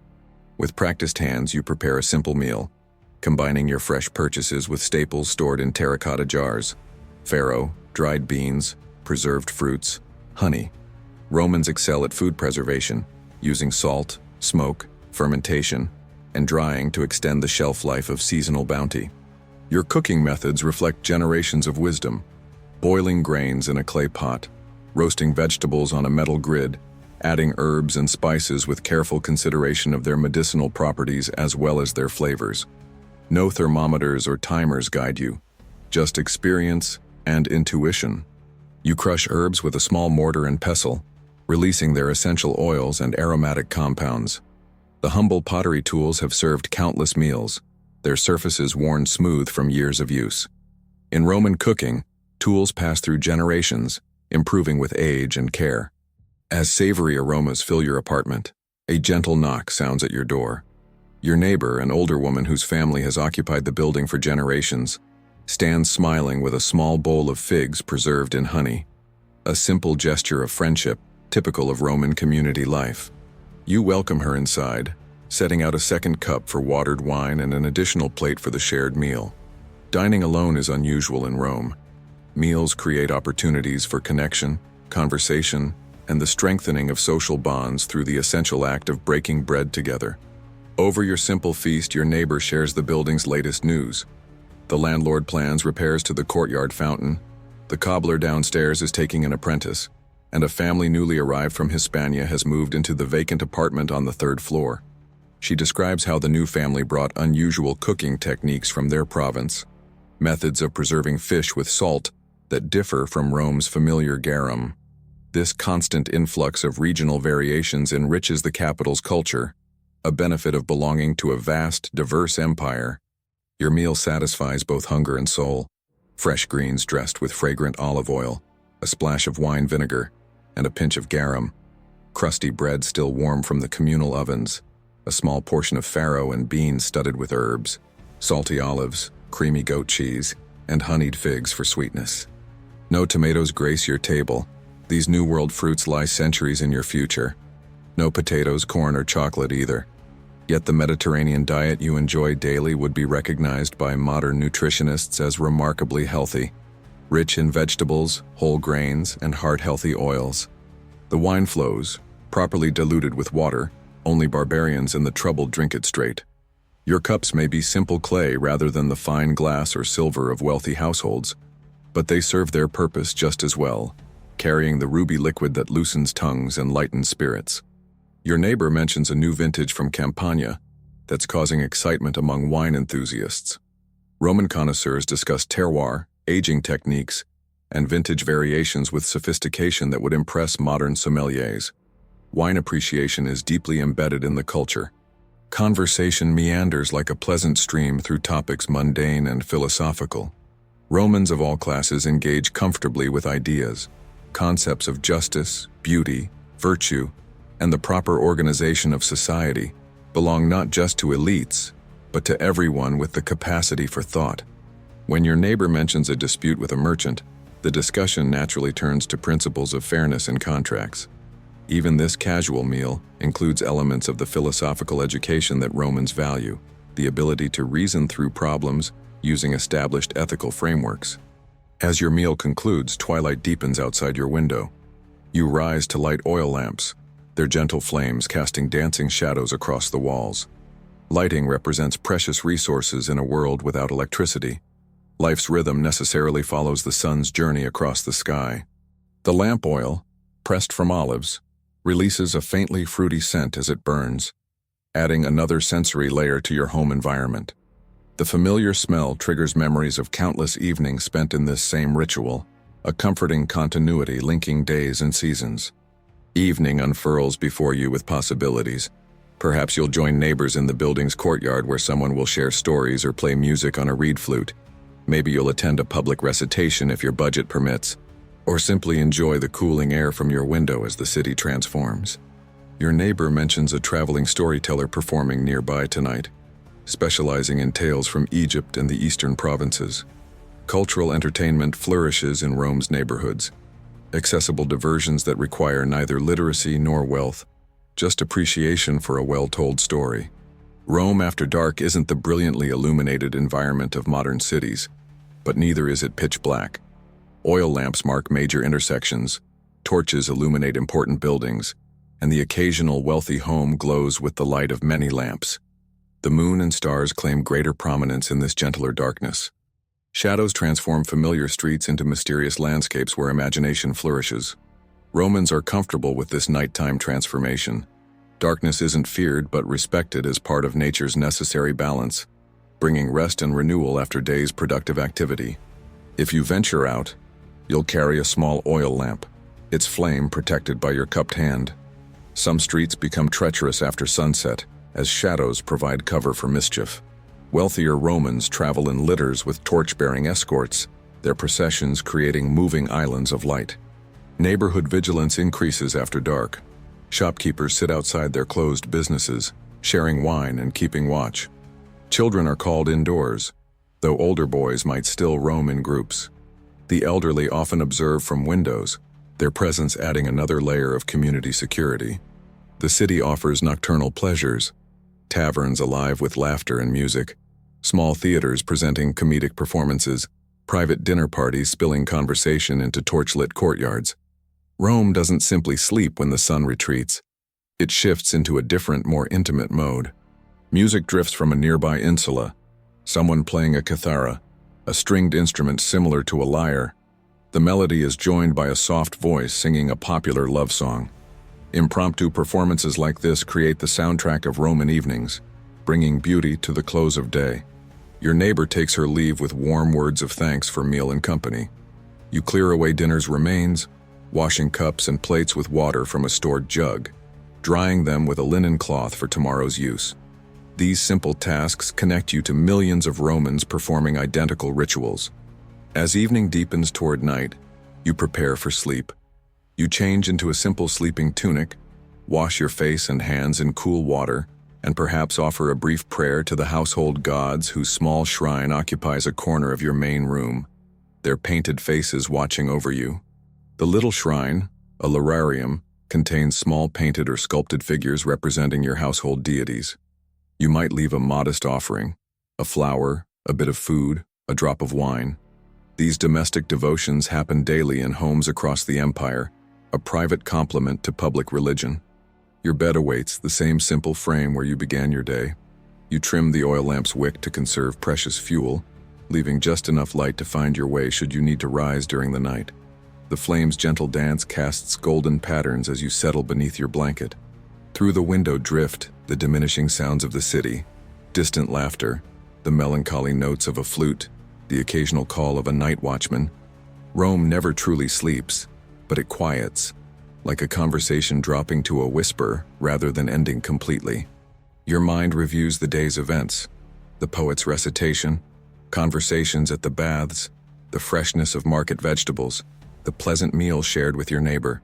With practiced hands, you prepare a simple meal, combining your fresh purchases with staples stored in terracotta jars: farro, dried beans, preserved fruits, honey. Romans excel at food preservation, using salt, smoke, fermentation, and drying to extend the shelf life of seasonal bounty. Your cooking methods reflect generations of wisdom: boiling grains in a clay pot, roasting vegetables on a metal grid, adding herbs and spices with careful consideration of their medicinal properties as well as their flavors. No thermometers or timers guide you, just experience and intuition. You crush herbs with a small mortar and pestle, releasing their essential oils and aromatic compounds. The humble pottery tools have served countless meals, their surfaces worn smooth from years of use. In Roman cooking, tools pass through generations, improving with age and care. As savory aromas fill your apartment, a gentle knock sounds at your door. Your neighbor, an older woman whose family has occupied the building for generations, stands smiling with a small bowl of figs preserved in honey. A simple gesture of friendship, typical of Roman community life. You welcome her inside, setting out a second cup for watered wine and an additional plate for the shared meal. Dining alone is unusual in Rome. Meals create opportunities for connection, conversation, and the strengthening of social bonds through the essential act of breaking bread together. Over your simple feast, your neighbor shares the building's latest news. The landlord plans repairs to the courtyard fountain, the cobbler downstairs is taking an apprentice, and a family newly arrived from Hispania has moved into the vacant apartment on the third floor. She describes how the new family brought unusual cooking techniques from their province, methods of preserving fish with salt that differ from Rome's familiar garum. This constant influx of regional variations enriches the capital's culture, a benefit of belonging to a vast, diverse empire. Your meal satisfies both hunger and soul. Fresh greens dressed with fragrant olive oil, a splash of wine vinegar, and a pinch of garum. Crusty bread still warm from the communal ovens, a small portion of farro and beans studded with herbs, salty olives, creamy goat cheese, and honeyed figs for sweetness. No tomatoes grace your table. These New World fruits lie centuries in your future. No potatoes, corn, or chocolate either. Yet the Mediterranean diet you enjoy daily would be recognized by modern nutritionists as remarkably healthy, rich in vegetables, whole grains, and heart-healthy oils. The wine flows, properly diluted with water. Only barbarians and the troubled drink it straight. Your cups may be simple clay rather than the fine glass or silver of wealthy households, but they serve their purpose just as well, carrying the ruby liquid that loosens tongues and lightens spirits. Your neighbor mentions a new vintage from Campania that's causing excitement among wine enthusiasts. Roman connoisseurs discuss terroir, aging techniques, and vintage variations with sophistication that would impress modern sommeliers. Wine appreciation is deeply embedded in the culture. Conversation meanders like a pleasant stream through topics mundane and philosophical. Romans of all classes engage comfortably with ideas, concepts of justice, beauty, virtue, and the proper organization of society belong not just to elites, but to everyone with the capacity for thought. When your neighbor mentions a dispute with a merchant, the discussion naturally turns to principles of fairness in contracts. Even this casual meal includes elements of the philosophical education that Romans value, the ability to reason through problems using established ethical frameworks. As your meal concludes, twilight deepens outside your window. You rise to light oil lamps, their gentle flames casting dancing shadows across the walls. Lighting represents precious resources in a world without electricity. Life's rhythm necessarily follows the sun's journey across the sky. The lamp oil, pressed from olives, releases a faintly fruity scent as it burns, adding another sensory layer to your home environment. The familiar smell triggers memories of countless evenings spent in this same ritual, a comforting continuity linking days and seasons. Evening unfurls before you with possibilities. Perhaps you'll join neighbors in the building's courtyard where someone will share stories or play music on a reed flute. Maybe you'll attend a public recitation if your budget permits, or simply enjoy the cooling air from your window as the city transforms. Your neighbor mentions a traveling storyteller performing nearby tonight, specializing in tales from Egypt and the eastern provinces. Cultural entertainment flourishes in Rome's neighborhoods, accessible diversions that require neither literacy nor wealth, just appreciation for a well-told story. Rome after dark isn't the brilliantly illuminated environment of modern cities, but neither is it pitch black. Oil lamps mark major intersections, torches illuminate important buildings, and the occasional wealthy home glows with the light of many lamps. The moon and stars claim greater prominence in this gentler darkness. Shadows transform familiar streets into mysterious landscapes where imagination flourishes. Romans are comfortable with this nighttime transformation. Darkness isn't feared but respected as part of nature's necessary balance, bringing rest and renewal after days' productive activity. If you venture out, you'll carry a small oil lamp, its flame protected by your cupped hand. Some streets become treacherous after sunset, as shadows provide cover for mischief. Wealthier Romans travel in litters with torch-bearing escorts, their processions creating moving islands of light. Neighborhood vigilance increases after dark. Shopkeepers sit outside their closed businesses, sharing wine and keeping watch. Children are called indoors, though older boys might still roam in groups. The elderly often observe from windows, their presence adding another layer of community security. The city offers nocturnal pleasures, taverns alive with laughter and music, small theaters presenting comedic performances, private dinner parties spilling conversation into torchlit courtyards. Rome doesn't simply sleep when the sun retreats. It shifts into a different, more intimate mode. Music drifts from a nearby insula, someone playing a kithara, a stringed instrument similar to a lyre. The melody is joined by a soft voice singing a popular love song. Impromptu performances like this create the soundtrack of Roman evenings, bringing beauty to the close of day. Your neighbor takes her leave with warm words of thanks for meal and company. You clear away dinner's remains, washing cups and plates with water from a stored jug, drying them with a linen cloth for tomorrow's use. These simple tasks connect you to millions of Romans performing identical rituals. As evening deepens toward night, you prepare for sleep. You change into a simple sleeping tunic, wash your face and hands in cool water, and perhaps offer a brief prayer to the household gods whose small shrine occupies a corner of your main room, their painted faces watching over you. The little shrine, a lararium, contains small painted or sculpted figures representing your household deities. You might leave a modest offering, a flower, a bit of food, a drop of wine. These domestic devotions happen daily in homes across the empire, a private complement to public religion. Your bed awaits the same simple frame where you began your day. You trim the oil lamp's wick to conserve precious fuel, leaving just enough light to find your way should you need to rise during the night. The flame's gentle dance casts golden patterns as you settle beneath your blanket. Through the window drift the diminishing sounds of the city, distant laughter, the melancholy notes of a flute, the occasional call of a night watchman. Rome never truly sleeps, but it quiets, like a conversation dropping to a whisper rather than ending completely. Your mind reviews the day's events, the poet's recitation, conversations at the baths, the freshness of market vegetables, the pleasant meal shared with your neighbor.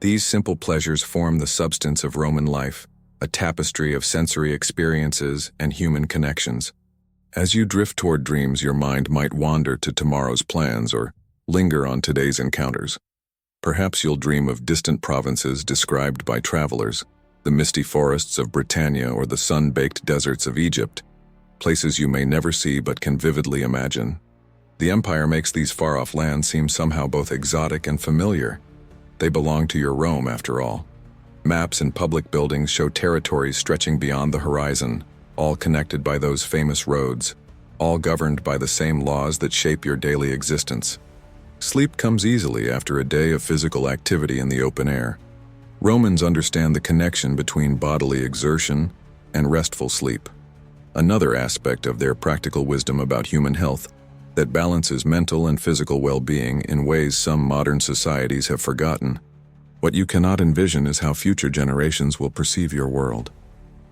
These simple pleasures form the substance of Roman life, a tapestry of sensory experiences and human connections. As you drift toward dreams, your mind might wander to tomorrow's plans or linger on today's encounters. Perhaps you'll dream of distant provinces described by travelers, the misty forests of Britannia or the sun-baked deserts of Egypt, places you may never see but can vividly imagine. The empire makes these far-off lands seem somehow both exotic and familiar. They belong to your Rome, after all. Maps and public buildings show territories stretching beyond the horizon, all connected by those famous roads, all governed by the same laws that shape your daily existence. Sleep comes easily after a day of physical activity in the open air. Romans understand the connection between bodily exertion and restful sleep, another aspect of their practical wisdom about human health that balances mental and physical well-being in ways some modern societies have forgotten. What you cannot envision is how future generations will perceive your world,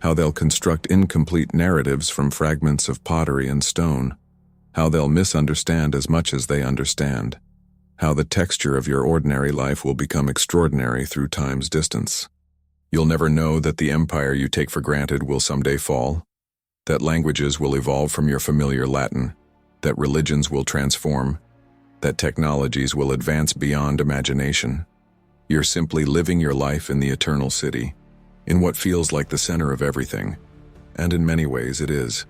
how they'll construct incomplete narratives from fragments of pottery and stone, how they'll misunderstand as much as they understand, how the texture of your ordinary life will become extraordinary through time's distance. You'll never know that the empire you take for granted will someday fall, that languages will evolve from your familiar Latin, that religions will transform, that technologies will advance beyond imagination. You're simply living your life in the eternal city, in what feels like the center of everything, and in many ways it is.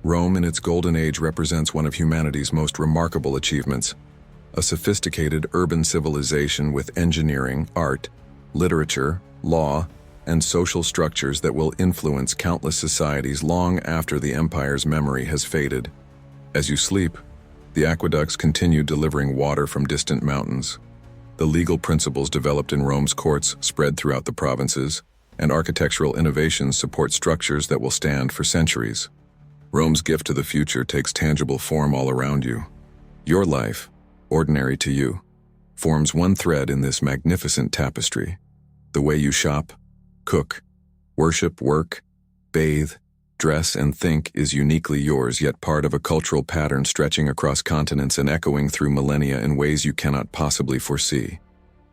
Rome in its golden age represents one of humanity's most remarkable achievements, a sophisticated urban civilization with engineering, art, literature, law, and social structures that will influence countless societies long after the empire's memory has faded. As you sleep, the aqueducts continue delivering water from distant mountains. The legal principles developed in Rome's courts spread throughout the provinces, and architectural innovations support structures that will stand for centuries. Rome's gift to the future takes tangible form all around you. Your life, ordinary to you, forms one thread in this magnificent tapestry. The way you shop, cook, worship, work, bathe, dress, and think is uniquely yours, yet part of a cultural pattern stretching across continents and echoing through millennia in ways you cannot possibly foresee.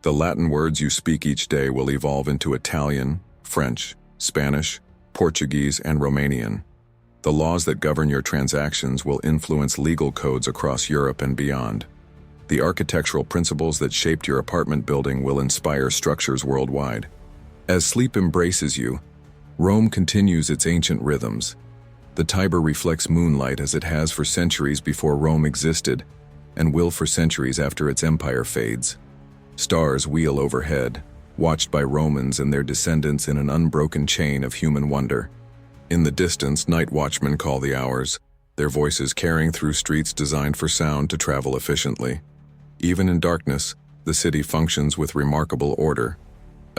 The Latin words you speak each day will evolve into Italian, French, Spanish, Portuguese, and Romanian. The laws that govern your transactions will influence legal codes across Europe and beyond. The architectural principles that shaped your apartment building will inspire structures worldwide. As sleep embraces you, Rome continues its ancient rhythms. The Tiber reflects moonlight as it has for centuries before Rome existed, and will for centuries after its empire fades. Stars wheel overhead, watched by Romans and their descendants in an unbroken chain of human wonder. In the distance, night watchmen call the hours, their voices carrying through streets designed for sound to travel efficiently. Even in darkness, the city functions with remarkable order,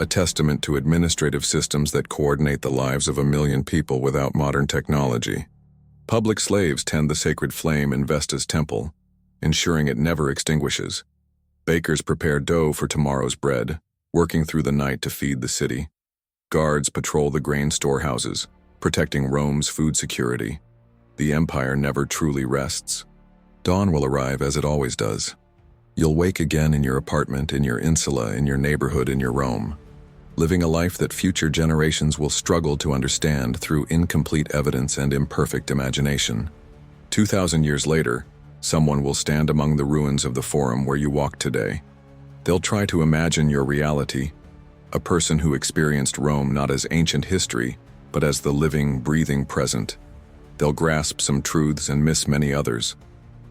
a testament to administrative systems that coordinate the lives of a million people without modern technology. Public slaves tend the sacred flame in Vesta's temple, ensuring it never extinguishes. Bakers prepare dough for tomorrow's bread, working through the night to feed the city. Guards patrol the grain storehouses, protecting Rome's food security. The empire never truly rests. Dawn will arrive as it always does. You'll wake again in your apartment, in your insula, in your neighborhood, in your Rome, living a life that future generations will struggle to understand through incomplete evidence and imperfect imagination. 2,000 years later, someone will stand among the ruins of the Forum where you walk today. They'll try to imagine your reality, a person who experienced Rome not as ancient history, but as the living, breathing present. They'll grasp some truths and miss many others.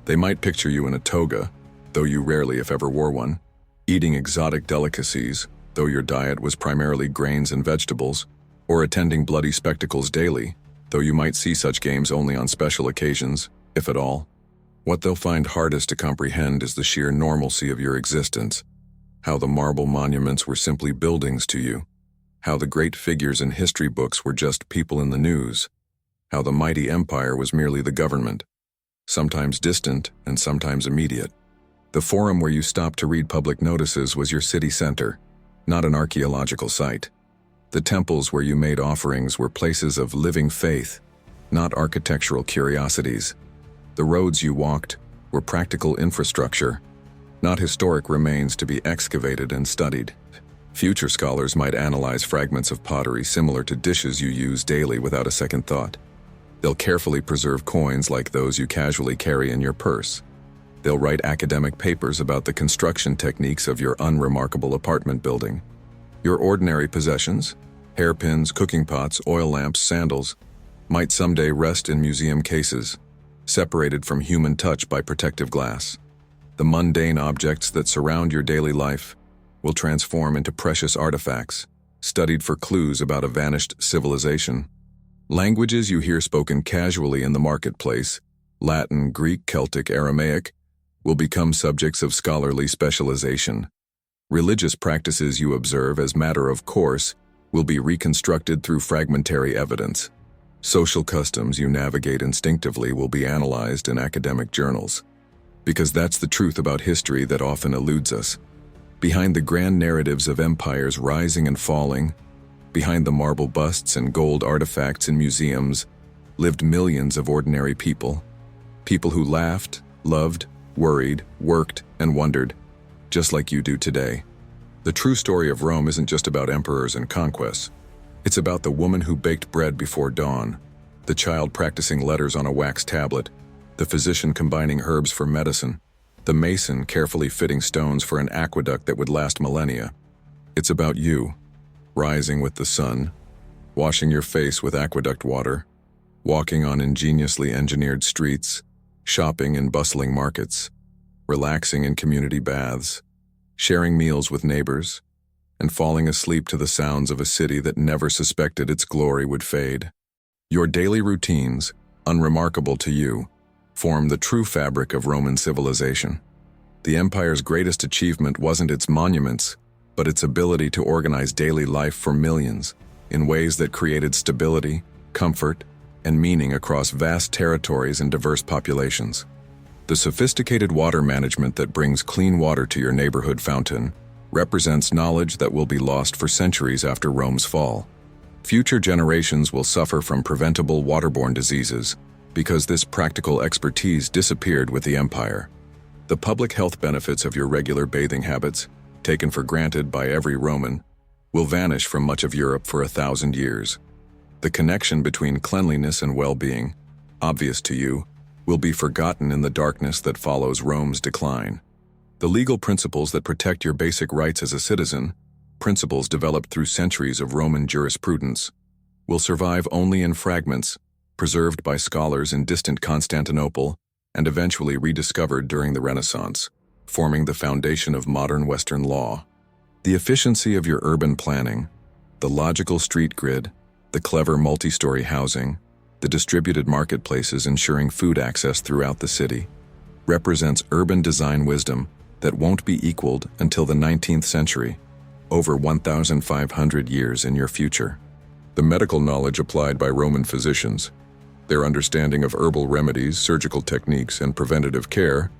They might picture you in a toga, though you rarely if ever wore one, eating exotic delicacies, though your diet was primarily grains and vegetables, or attending bloody spectacles daily, though you might see such games only on special occasions, if at all. What they'll find hardest to comprehend is the sheer normalcy of your existence, how the marble monuments were simply buildings to you, how the great figures in history books were just people in the news, how the mighty empire was merely the government, sometimes distant and sometimes immediate. The forum where you stopped to read public notices was your city center, not an archaeological site. The temples where you made offerings were places of living faith, not architectural curiosities. The roads you walked were practical infrastructure, not historic remains to be excavated and studied. Future scholars might analyze fragments of pottery similar to dishes you use daily without a second thought. They'll carefully preserve coins like those you casually carry in your purse. They'll write academic papers about the construction techniques of your unremarkable apartment building. Your ordinary possessions, hairpins, cooking pots, oil lamps, sandals, might someday rest in museum cases, separated from human touch by protective glass. The mundane objects that surround your daily life will transform into precious artifacts, studied for clues about a vanished civilization. Languages you hear spoken casually in the marketplace, Latin, Greek, Celtic, Aramaic, will become subjects of scholarly specialization. Religious practices you observe as matter of course will be reconstructed through fragmentary evidence. Social customs you navigate instinctively will be analyzed in academic journals. Because that's the truth about history that often eludes us. Behind the grand narratives of empires rising and falling, behind the marble busts and gold artifacts in museums, lived millions of ordinary people. People who laughed, loved, worried, worked, and wondered, just like you do today. The true story of Rome isn't just about emperors and conquests. It's about the woman who baked bread before dawn, the child practicing letters on a wax tablet, the physician combining herbs for medicine, the mason carefully fitting stones for an aqueduct that would last millennia. It's about you, rising with the sun, washing your face with aqueduct water, walking on ingeniously engineered streets, shopping in bustling markets, relaxing in community baths, sharing meals with neighbors, and falling asleep to the sounds of a city that never suspected its glory would fade. Your daily routines, unremarkable to you, form the true fabric of Roman civilization. The empire's greatest achievement wasn't its monuments, but its ability to organize daily life for millions in ways that created stability, comfort, and meaning across vast territories and diverse populations. The sophisticated water management that brings clean water to your neighborhood fountain represents knowledge that will be lost for centuries after Rome's fall. Future generations will suffer from preventable waterborne diseases because this practical expertise disappeared with the empire. The public health benefits of your regular bathing habits, taken for granted by every Roman, will vanish from much of Europe for 1,000 years. The connection between cleanliness and well-being, obvious to you, will be forgotten in the darkness that follows Rome's decline. The legal principles that protect your basic rights as a citizen, principles developed through centuries of Roman jurisprudence, will survive only in fragments, preserved by scholars in distant Constantinople and eventually rediscovered during the Renaissance, forming the foundation of modern Western law. The efficiency of your urban planning, the logical street grid, the clever multi-story housing, the distributed marketplaces ensuring food access throughout the city, represents urban design wisdom that won't be equaled until the 19th century, over 1,500 years in your future. The medical knowledge applied by Roman physicians, their understanding of herbal remedies, surgical techniques, and preventative care,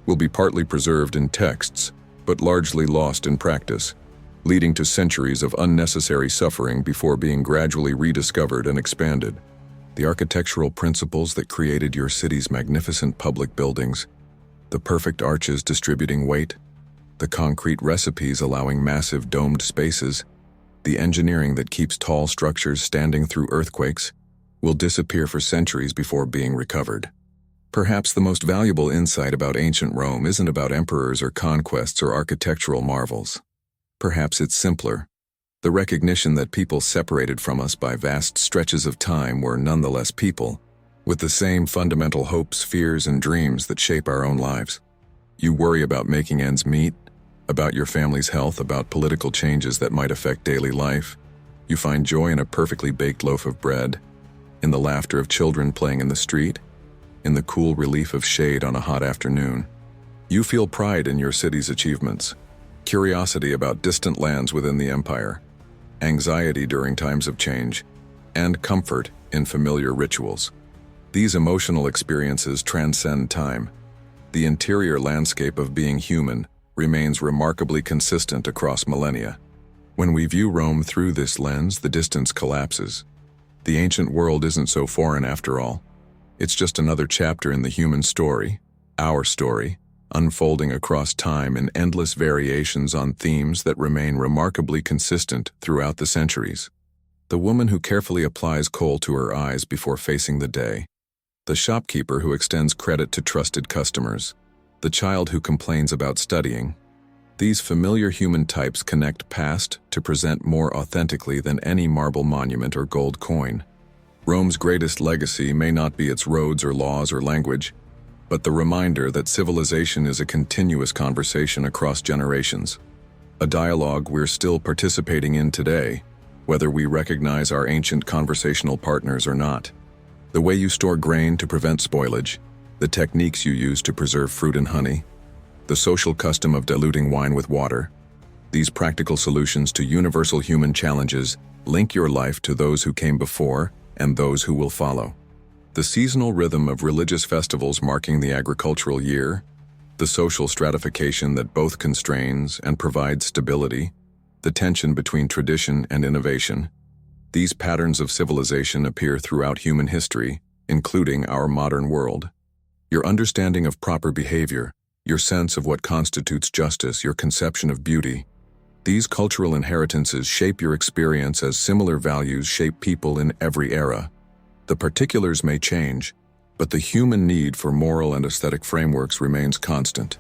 will be partly preserved in texts, but largely lost in practice, leading to centuries of unnecessary suffering before being gradually rediscovered and expanded. The architectural principles that created your city's magnificent public buildings, the perfect arches distributing weight, the concrete recipes allowing massive domed spaces, the engineering that keeps tall structures standing through earthquakes, will disappear for centuries before being recovered. Perhaps the most valuable insight about ancient Rome isn't about emperors or conquests or architectural marvels. Perhaps it's simpler. The recognition that people separated from us by vast stretches of time were nonetheless people, with the same fundamental hopes, fears, and dreams that shape our own lives. You worry about making ends meet, about your family's health, about political changes that might affect daily life. You find joy in a perfectly baked loaf of bread, in the laughter of children playing in the street, in the cool relief of shade on a hot afternoon. You feel pride in your city's achievements, curiosity about distant lands within the empire, anxiety during times of change, and comfort in familiar rituals. These emotional experiences transcend time. The interior landscape of being human remains remarkably consistent across millennia. When we view Rome through this lens, the distance collapses. The ancient world isn't so foreign after all. It's just another chapter in the human story, our story, unfolding across time in endless variations on themes that remain remarkably consistent throughout the centuries. The woman who carefully applies kohl to her eyes before facing the day. The shopkeeper who extends credit to trusted customers. The child who complains about studying. These familiar human types connect past to present more authentically than any marble monument or gold coin. Rome's greatest legacy may not be its roads or laws or language, but the reminder that civilization is a continuous conversation across generations. A dialogue we're still participating in today, whether we recognize our ancient conversational partners or not. The way you store grain to prevent spoilage, the techniques you use to preserve fruit and honey, the social custom of diluting wine with water, these practical solutions to universal human challenges link your life to those who came before and those who will follow. The seasonal rhythm of religious festivals marking the agricultural year, the social stratification that both constrains and provides stability, the tension between tradition and innovation. These patterns of civilization appear throughout human history, including our modern world. Your understanding of proper behavior, your sense of what constitutes justice, your conception of beauty. These cultural inheritances shape your experience as similar values shape people in every era. The particulars may change, but the human need for moral and aesthetic frameworks remains constant.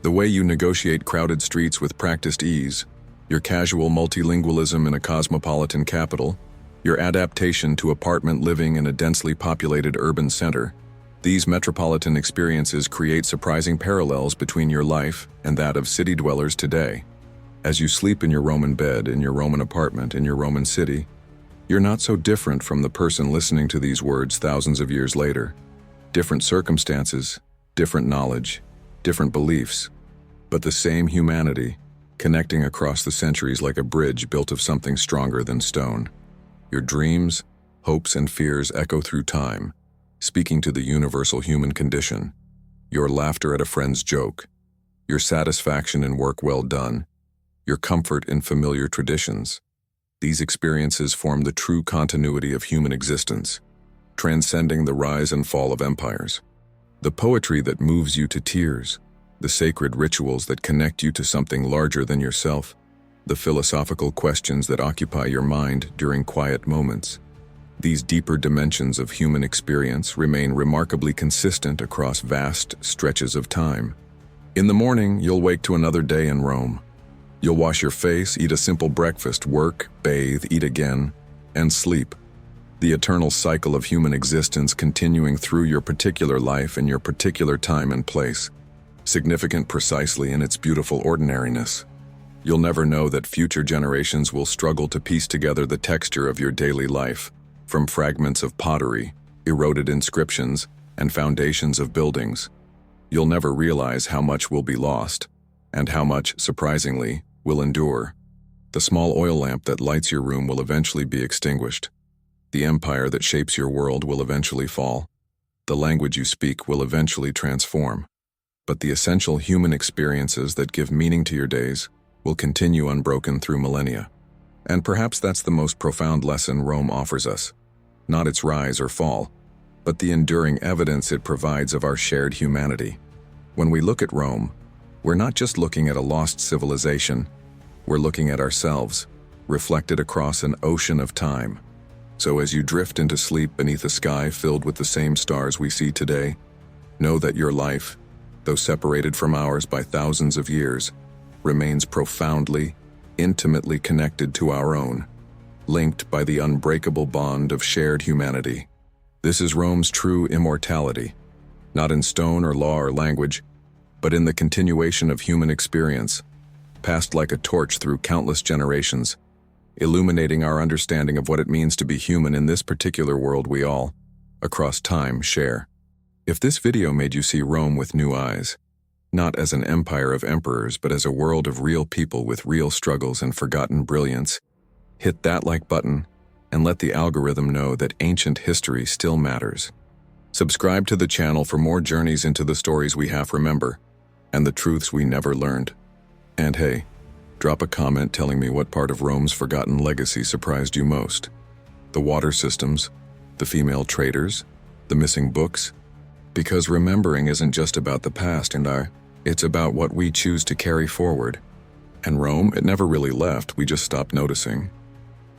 The way you negotiate crowded streets with practiced ease, your casual multilingualism in a cosmopolitan capital, your adaptation to apartment living in a densely populated urban center, these metropolitan experiences create surprising parallels between your life and that of city dwellers today. As you sleep in your Roman bed, in your Roman apartment, in your Roman city, you're not so different from the person listening to these words thousands of years later. Different circumstances, different knowledge, different beliefs, but the same humanity, connecting across the centuries like a bridge built of something stronger than stone. Your dreams, hopes, and fears echo through time, speaking to the universal human condition. Your laughter at a friend's joke, your satisfaction in work well done, your comfort in familiar traditions. These experiences form the true continuity of human existence, transcending the rise and fall of empires. The poetry that moves you to tears, the sacred rituals that connect you to something larger than yourself, the philosophical questions that occupy your mind during quiet moments. These deeper dimensions of human experience remain remarkably consistent across vast stretches of time. In the morning, you'll wake to another day in Rome. You'll wash your face, eat a simple breakfast, work, bathe, eat again, and sleep. The eternal cycle of human existence continuing through your particular life in your particular time and place, significant precisely in its beautiful ordinariness. You'll never know that future generations will struggle to piece together the texture of your daily life, from fragments of pottery, eroded inscriptions, and foundations of buildings. You'll never realize how much will be lost, and how much, surprisingly, will endure. The small oil lamp that lights your room will eventually be extinguished. The empire that shapes your world will eventually fall. The language you speak will eventually transform. But the essential human experiences that give meaning to your days will continue unbroken through millennia. And perhaps that's the most profound lesson Rome offers us. Not its rise or fall, but the enduring evidence it provides of our shared humanity. When we look at Rome, we're not just looking at a lost civilization, we're looking at ourselves, reflected across an ocean of time. So as you drift into sleep beneath a sky filled with the same stars we see today, know that your life, though separated from ours by thousands of years, remains profoundly, intimately connected to our own, linked by the unbreakable bond of shared humanity. This is Rome's true immortality, not in stone or law or language, but in the continuation of human experience, passed like a torch through countless generations, illuminating our understanding of what it means to be human in this particular world we all, across time, share. If this video made you see Rome with new eyes, not as an empire of emperors, but as a world of real people with real struggles and forgotten brilliance, hit that like button and let the algorithm know that ancient history still matters. Subscribe to the channel for more journeys into the stories we half remember and the truths we never learned. And hey, drop a comment telling me what part of Rome's forgotten legacy surprised you most. The water systems, the female traders, the missing books? Because remembering isn't just about the past it's about what we choose to carry forward. And Rome, it never really left, we just stopped noticing.